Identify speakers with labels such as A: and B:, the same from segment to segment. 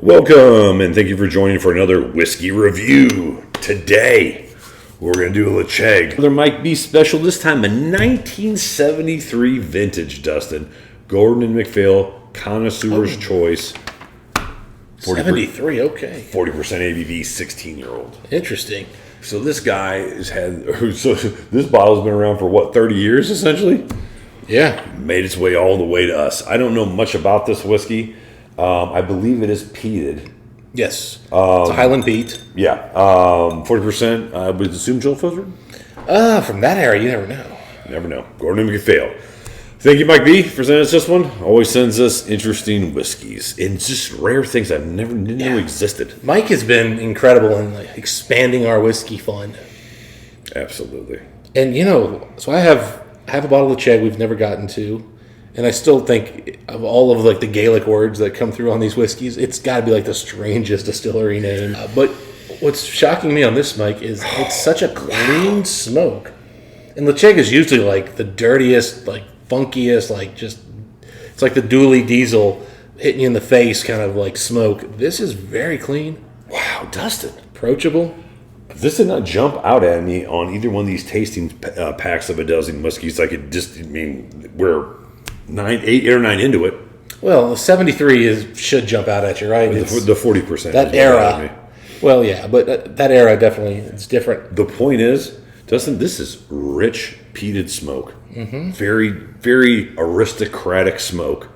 A: Welcome, and thank you for joining for another whiskey review. Today, we're going to do a Ledaig. There might be special this time, a 1973 vintage, Dustin. Gordon and MacPhail, Connoisseurs Choice.
B: 73, okay.
A: 40% ABV, 16-year-old.
B: Interesting.
A: So this guy has had, so this bottle's been around for what, 30 years essentially?
B: Yeah.
A: Made its way all the way to us. I don't know much about this whiskey. I believe it is peated.
B: Yes. It's a Highland peat.
A: Yeah. 40%, I would assume Joel Filter?
B: From that era, you never know.
A: Never know. Gordon and MacPhail. Thank you, Mike B, for sending us this one. Always sends us interesting whiskeys and just rare things I didn't know existed.
B: Mike has been incredible in expanding our whiskey fund.
A: Absolutely.
B: And so I have a bottle of Ledaig we've never gotten to, and I still think of all of the Gaelic words that come through on these whiskeys, it's got to be the strangest distillery name. But what's shocking me on this, Mike, is it's such a clean smoke. And Ledaig is usually the dirtiest, funkiest, it's like the dually diesel hitting you in the face kind of smoke. This is very clean.
A: Wow, Dustin.
B: Approachable.
A: This did not jump out at me on either one of these tasting packs of a dozen whiskeys. We're 8 or 9 into it.
B: Well, the 73 should jump out at you, right?
A: The 40%.
B: That era. Well, yeah, but that era definitely is different.
A: The point is, Dustin, this is rich peated smoke.
B: Mm-hmm.
A: Very, very aristocratic smoke.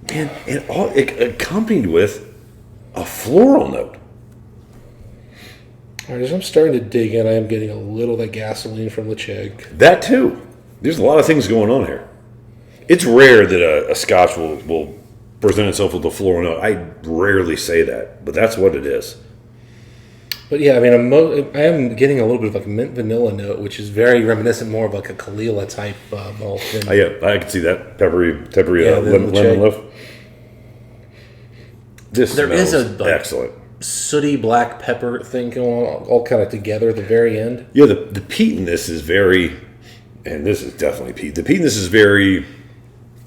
A: And accompanied with a floral note.
B: All right, as I'm starting to dig in, I am getting a little of that gasoline from Ledaig.
A: That too. There's a lot of things going on here. It's rare that a Scotch will present itself with a floral note. I rarely say that, but that's what it is.
B: But yeah, I am getting a little bit of a mint vanilla note, which is very reminiscent more of a Kalila type malt.
A: I can see that peppery lemon loaf. There is excellent
B: sooty black pepper thing going on, all kind of together at the very end.
A: Yeah, the peat in this is very, and this is definitely peat. The peat in this is very,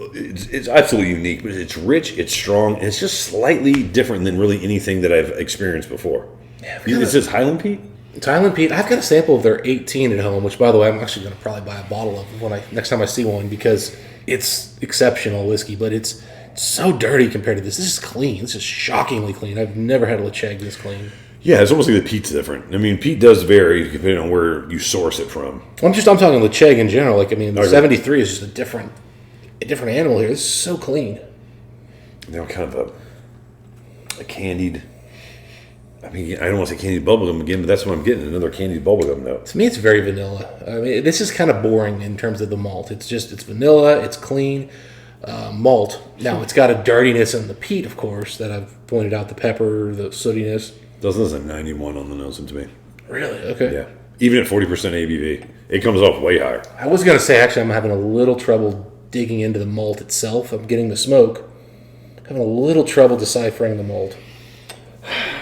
A: it's absolutely unique, but it's rich, it's strong, and it's just slightly different than really anything that I've experienced before. Yeah, is this Highland peat?
B: It's Highland peat. I've got a sample of their 18 at home, which, by the way, I'm actually going to probably buy a bottle of next time I see one, because it's exceptional whiskey, but it's so dirty compared to this. This is clean. This is shockingly clean. I've never had a Ledaig this clean.
A: Yeah, it's almost like the peat's different. Peat does vary depending on where you source it from.
B: I'm talking Ledaig in general. The 73 is just a different animal here. This is so clean.
A: Kind of a candied. I don't want to say candied bubblegum again, but that's what I'm getting, another candied bubblegum note.
B: To me, it's very vanilla. This is kind of boring in terms of the malt. It's vanilla, it's clean malt. Now, it's got a dirtiness in the peat, of course, that I've pointed out, the pepper, the sootiness.
A: This is a 91 on the nose to me.
B: Really? Okay.
A: Yeah. Even at 40% ABV, it comes off way higher.
B: I was going to say, actually, I'm having a little trouble digging into the malt itself. I'm getting the smoke. Having a little trouble deciphering the malt.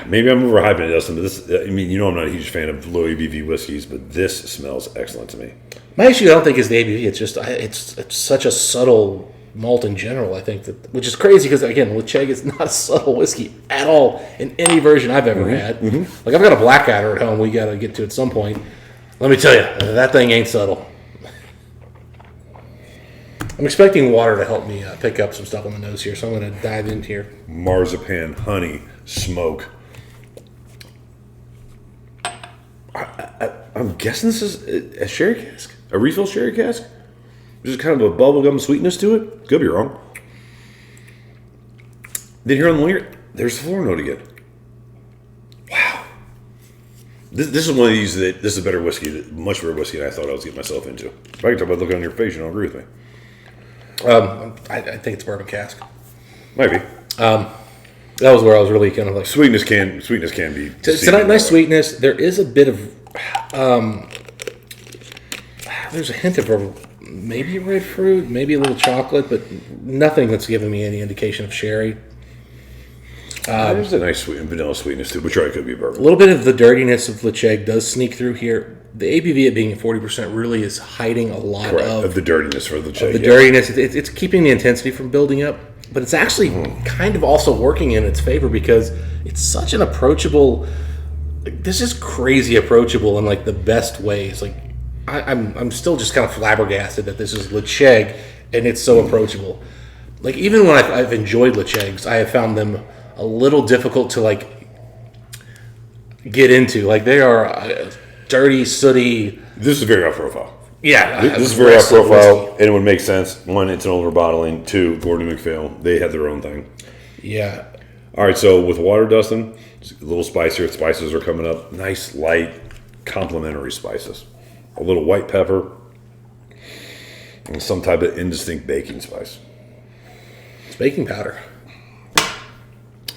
A: Maybe I'm overhyping it, Dustin, but this, I'm not a huge fan of low ABV whiskeys, but this smells excellent to me.
B: My issue, I don't think, is the ABV. It's just, it's such a subtle malt in general, I think, which is crazy because, again, Ledaig is not a subtle whiskey at all in any version I've ever had. Mm-hmm. I've got a Blackadder at home we got to get to at some point. Let me tell you, that thing ain't subtle. I'm expecting water to help me pick up some stuff on the nose here, so I'm going to dive into here.
A: Marzipan, honey, smoke. I'm guessing this is a sherry cask, a refill sherry cask. There's kind of a bubblegum sweetness to it. Could be wrong. Then here on the layer, there's the floral note again. Wow. This is one of these this is a better whiskey, much better whiskey than I thought I was getting myself into. If I can talk about looking on your face, you don't agree with me.
B: I think it's bourbon cask.
A: Might be.
B: That was where I was really kind of
A: sweetness can be.
B: It's a nice sweetness. There is a bit of there's a hint of maybe red fruit, maybe a little chocolate, but nothing that's giving me any indication of sherry.
A: There's a nice vanilla sweetness too, but sure, it could be bourbon.
B: A little bit of the dirtiness of Ledaig does sneak through here. The ABV at being at 40% really is hiding a lot of
A: the dirtiness for the Ledaig.
B: The dirtiness. It's keeping the intensity from building up. but it's actually kind of also working in its favor because it's such an approachable. Like, this is crazy approachable in like the best ways. Like I'm still just kind of flabbergasted that this is Ledaig and it's so approachable. Like even when I've enjoyed Ledaigs, I have found them a little difficult to like get into. Like they are dirty, sooty.
A: This is very high profile.
B: Yeah,
A: this is very high profile, and it would make sense. One, it's an over bottling. Two, Gordon MacPhail, they had their own thing.
B: Yeah.
A: All right, so with water, Dustin, it's a little spicier. Spices are coming up. Nice, light, complementary spices. A little white pepper, and some type of indistinct baking spice.
B: It's baking powder.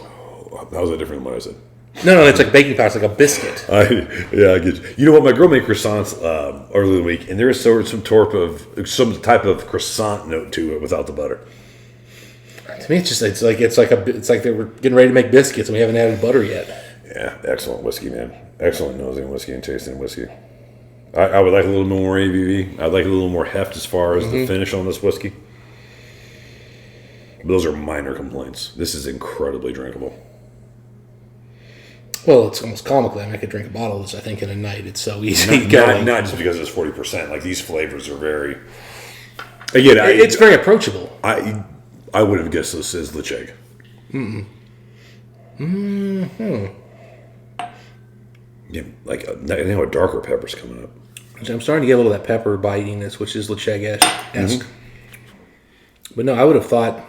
A: Oh, that was a different one I said.
B: No, it's like baking powder. It's like a biscuit.
A: I get you. You know what? My girl made croissants earlier in the week, and there is sort of some type of croissant note to it without the butter.
B: To me, it's like they were getting ready to make biscuits, and we haven't added butter yet.
A: Yeah, excellent whiskey, man. Excellent nosing whiskey and tasting whiskey. I would like a little more ABV. I'd like a little more heft as far as the finish on this whiskey. But those are minor complaints. This is incredibly drinkable.
B: Well, it's almost comical. I mean, I could drink a bottle of this, I think, in a night. It's so easy.
A: Not just because it's 40%. Like, these flavors are very... Again,
B: it's very approachable.
A: I would have guessed this as Ledaig. Yeah, like, now a darker pepper's coming up.
B: I'm starting to get a little of that pepper bitiness, which is Ledaig-esque. But no, I would have thought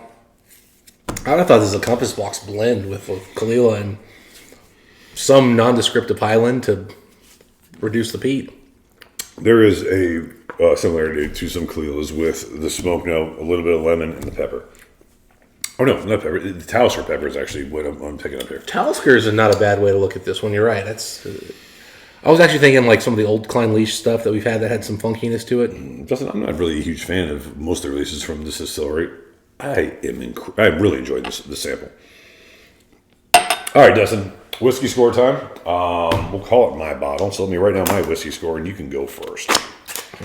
B: this is a Compass Box blend with Kalila and some nondescript Highland to reduce the peat.
A: There is a similarity to some Kalilas with the smoke note, a little bit of lemon, and the pepper. Oh, no, not pepper. The Talisker pepper is actually what I'm picking up here.
B: Talisker is not a bad way to look at this one. You're right. I was actually thinking like some of the old Klein Leash stuff that we've had that had some funkiness to it.
A: Justin, I'm not really a huge fan of most of the releases from this distillery. I really enjoyed this sample. All right, Dustin, whiskey score time. We'll call it my bottle. So let me write down my whiskey score, and you can go first.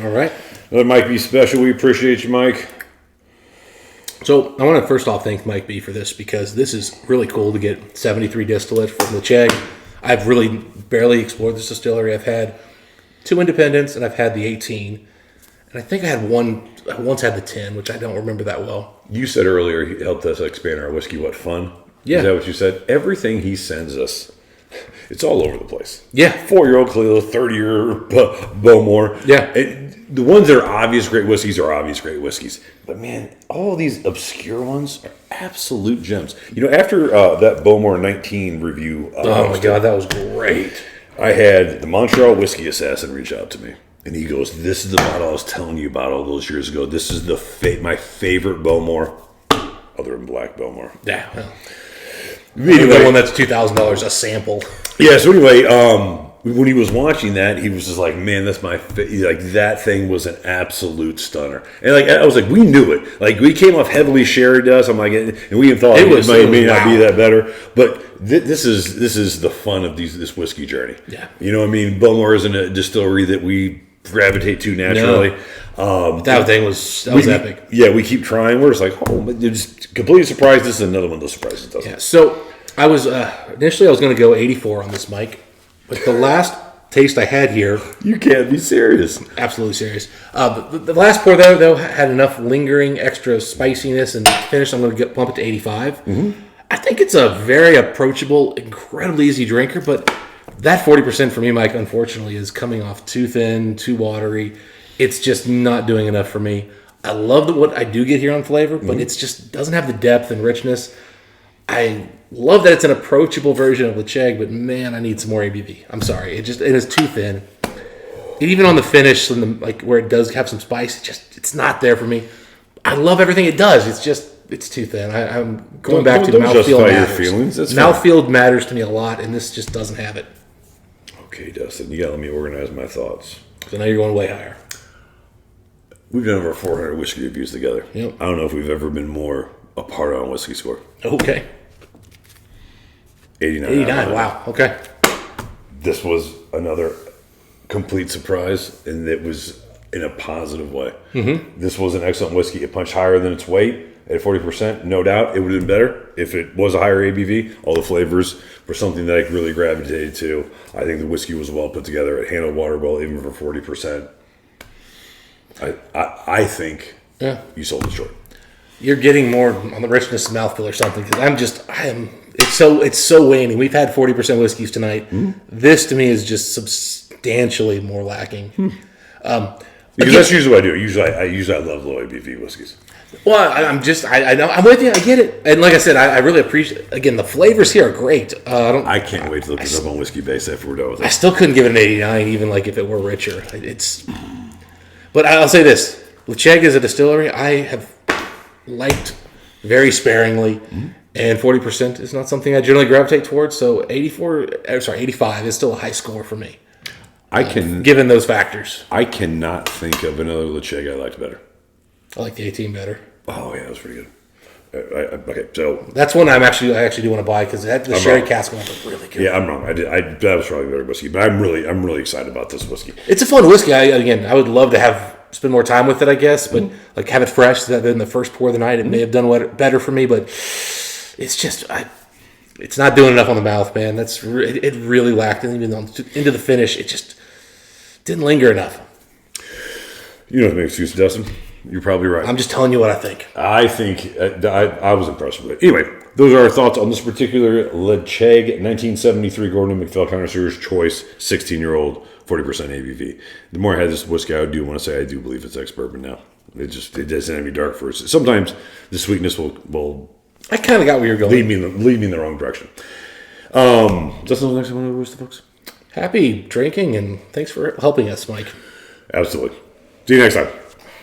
B: All right.
A: Another Mike B special. We appreciate you, Mike.
B: So I want to first off thank Mike B for this because this is really cool to get 73 distillate from Ledaig. I've really barely explored this distillery. I've had 2 independents and I've had the 18. And I think I once had the 10, which I don't remember that well.
A: You said earlier he helped us expand our whiskey. What fun.
B: Yeah.
A: Is that what you said? Everything he sends us, it's all over the place.
B: Yeah.
A: 4-year-old Kalila, 30-year Bowmore.
B: Yeah.
A: The ones that are obvious great whiskeys are obvious great whiskeys. But man, all these obscure ones are absolute gems. You know, after that Bowmore 19 review.
B: Oh my God, that was great.
A: I had the Montreal Whiskey Assassin reach out to me. And he goes, this is the bottle I was telling you about all those years ago. This is my favorite Bowmore, other than Black Bowmore.
B: Yeah. Well, anyway, the one that's $2,000 a sample.
A: Yeah, so anyway, when he was watching that, he was just like, man, that's my like that thing was an absolute stunner. And like I was like, we knew it. Like we came off heavily sherry to us. I'm like, and we even thought it may not be that better. But this is the fun of this whiskey journey. Yeah. You know what I mean? Bowmore isn't a distillery that we gravitate to naturally. No.
B: That was epic.
A: Yeah, we keep trying. We're just like, just completely surprised. This is another one of those surprises. Doesn't
B: it? So I was initially I was going to go 84 on this mic, but the last taste I had here,
A: you can't be serious.
B: Absolutely serious. The last pour though had enough lingering extra spiciness and finish. I'm going to bump it to 85. Mm-hmm. I think it's a very approachable, incredibly easy drinker, but that 40% for me, Mike, unfortunately, is coming off too thin, too watery. It's just not doing enough for me. I love what I do get here on flavor, but it's just doesn't have the depth and richness. I love that it's an approachable version of Ledaig, but man, I need some more ABV. I'm sorry, it is too thin. And even on the finish, where it does have some spice, it's not there for me. I love everything it does. It's too thin. I'm going back to mouthfeel matters. Your feelings. Mouthfeel matters to me a lot, and this just doesn't have it.
A: Okay, Dustin, you got to let me organize my thoughts.
B: So now you're going way higher.
A: We've done over 400 whiskey reviews together.
B: Yep.
A: I don't know if we've ever been more apart on whiskey score.
B: Okay.
A: 89.
B: 89, wow. Okay.
A: This was another complete surprise, and it was in a positive way. Mm-hmm. This was an excellent whiskey. It punched higher than its weight. at 40%, no doubt it would have been better if it was a higher ABV. All the flavors were something that I really gravitated to. I think the whiskey was well put together. It handled water well, even for 40%. I think you sold it short.
B: You're getting more on the richness of mouthfeel or something, because it's so waning. We've had 40% whiskeys tonight. This to me is just substantially more lacking.
A: Because that's usually what I do. I love low ABV whiskeys.
B: Well, I know, I'm with you. I get it, and like I said, I really appreciate. Again, the flavors here are great.
A: I can't wait to look this up on Whiskey Base after we're done with it.
B: I still couldn't give it an 89, even like if it were richer. But I'll say this: Ledaig is a distillery I have liked very sparingly, and 40% is not something I generally gravitate towards. So 85 is still a high score for me. Given those factors,
A: I cannot think of another Ledaig I liked better.
B: I like the 18 better.
A: Oh yeah, that was pretty good. Okay, so
B: that's one I actually do want to buy, because the sherry cask one was really good.
A: Yeah, I'm wrong. That was probably better whiskey, but I'm really excited about this whiskey.
B: It's a fun whiskey. I would love to spend more time with it, I guess, but like have it fresh. Then the first pour of the night, it may have done better for me, but it's just it's not doing enough on the mouth, man. It really lacked, and even into the finish, it just didn't linger enough.
A: You don't have an excuse, Dustin. You're probably right.
B: I'm just telling you what I think.
A: I think I was impressed with it. Anyway, those are our thoughts on this particular Ledaig 1973 Gordon & MacPhail Connoisseurs Choice 16-year-old 40% ABV. The more I had this whiskey, I do want to say I do believe it's ex-bourbon now. It doesn't have to be dark first. Sometimes the sweetness will
B: I kind of got where you're going.
A: Lead me in the wrong direction. Justin, next one to wish the folks.
B: Happy drinking, and thanks for helping us, Mike.
A: Absolutely. See you next time.